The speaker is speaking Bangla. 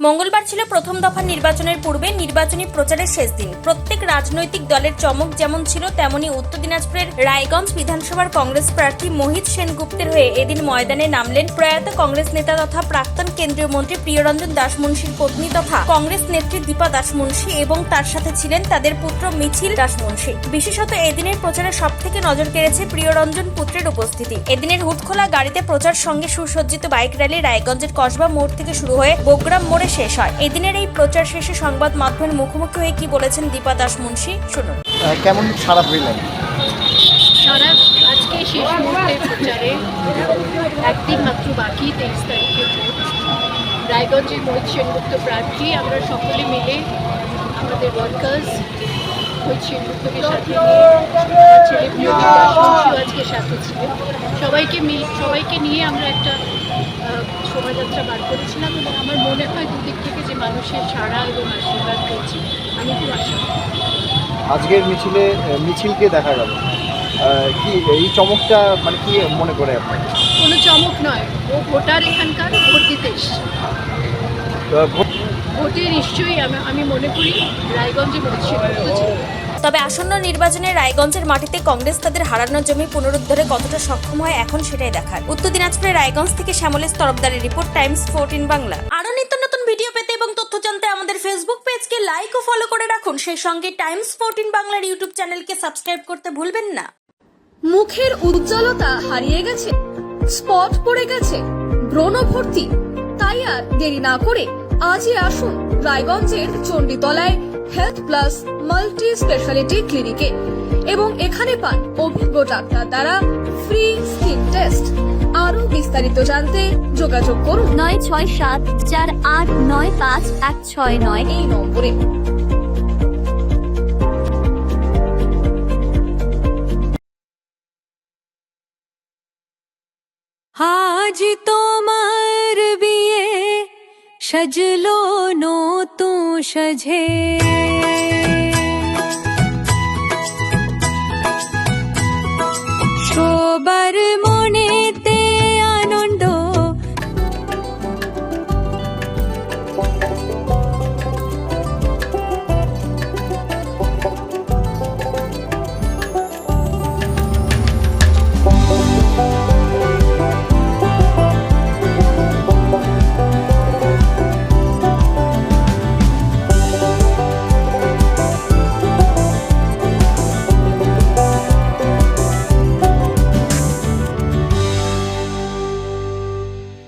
মঙ্গলবার ছিল প্রথম দফা নির্বাচনের পূর্বে নির্বাচনী প্রচারের শেষ দিন। প্রত্যেক রাজনৈতিক দলের চমক যেমন ছিল, তেমনি উত্তর দিনাজপুরের রায়গঞ্জ বিধানসভার কংগ্রেস প্রার্থী মোহিত সেনগুপ্তের হয়ে এদিন ময়দানে নামলেন প্রয়াত কংগ্রেস নেতা তথা প্রাক্তন কেন্দ্রীয় মন্ত্রী প্রিয়রঞ্জন দাসমুন্সির পত্নী তথা কংগ্রেস নেত্রী দীপা দাসমুন্সি এবং তার সাথে ছিলেন তাদের পুত্র মিছিল দাসমুন্সি। বিশেষত এদিনের প্রচারে সবথেকে নজর কেড়েছে প্রিয়রঞ্জন পুত্রের উপস্থিতি। এদিনের হুটখোলা গাড়িতে প্রচার সঙ্গে সুসজ্জিত বাইক র্যালি রায়গঞ্জের কসবা মোড় থেকে শুরু হয়ে বোগ্রাম মোড়ে শেষ হয়। এদিনের এই প্রচার শেষে সংবাদ মাধ্যমের মুখোমুখি হয়ে কি বলেছেন দীপা দাসমুন্সি শুনুন। কেমন সারা পেলেন? সারা আজকে শেষ মুহূর্তের প্রচারে একদিন মাত্র বাকি, 23 তারিখে রায়গঞ্জের মোহিত সেনগুপ্ত প্রার্থী। আমরা সকলে মিলে আমাদের ওয়ার্কার্স মোহিত সেনগুপ্তকে সাথে নিয়ে, ছেলে প্রিয় দাসমুন্সিও আজকে সাথে ছিলেন, সবাইকে নিয়ে আমরা একটা শোভাযাত্রা বার করেছিলাম এবং আমার মনে হয় দুদিক থেকে যে মানুষের সাড়া এবং আশীর্বাদ পেয়েছি, আমি খুব আশা করি। আজকের মিছিলকে দেখা গেল, কি এই চমকটা মানে কি মনে করে আপনার? কোনো চমক নয়, ও ভোটার, এখানকার ভোট দিতে এসছে। ভোটে নিশ্চয়ই আমি মনে করি রায়গঞ্জে মোহিত সেনগুপ্ত ছিল। তবে আসন্ন নির্বাচনে রায়গঞ্জের মাটিতে কংগ্রেস তাদের হারানো জমি পুনরুদ্ধারে কতটা সক্ষম হয় এখন সেটাই দেখার। উত্তর দিনাজপুরের রায়গঞ্জ থেকে শ্যামলেশ তরফদারের রিপোর্ট, টাইমস 14 বাংলা। আরো নিত্য নতুন ভিডিও পেতে এবং তথ্য জানতে আমাদের ফেসবুক পেজকে লাইক ও ফলো করে রাখুন। সেই সঙ্গে টাইমস 14 বাংলার ইউটিউব চ্যানেলকে সাবস্ক্রাইব করতে ভুলবেন না। মুখের উজ্জ্বলতা হারিয়ে গেছে, স্পট পড়ে গেছে, ব্রণ ভর্তি, তাই আর দেরি না করে আজই আসুন রায়গঞ্জের চণ্ডীতলায় হেলথ প্লাস মাল্টি স্পেশালিটি ক্লিনিকে এবং এখানে পান অভিজ্ঞ ডাক্তার দ্বারা ফ্রি স্কিন টেস্ট। আরো বিস্তারিত জানতে যোগাযোগ করুন 9674895169 এই নম্বরে। আজ তোমার বিয়ে সাজলো নতুন সাজে।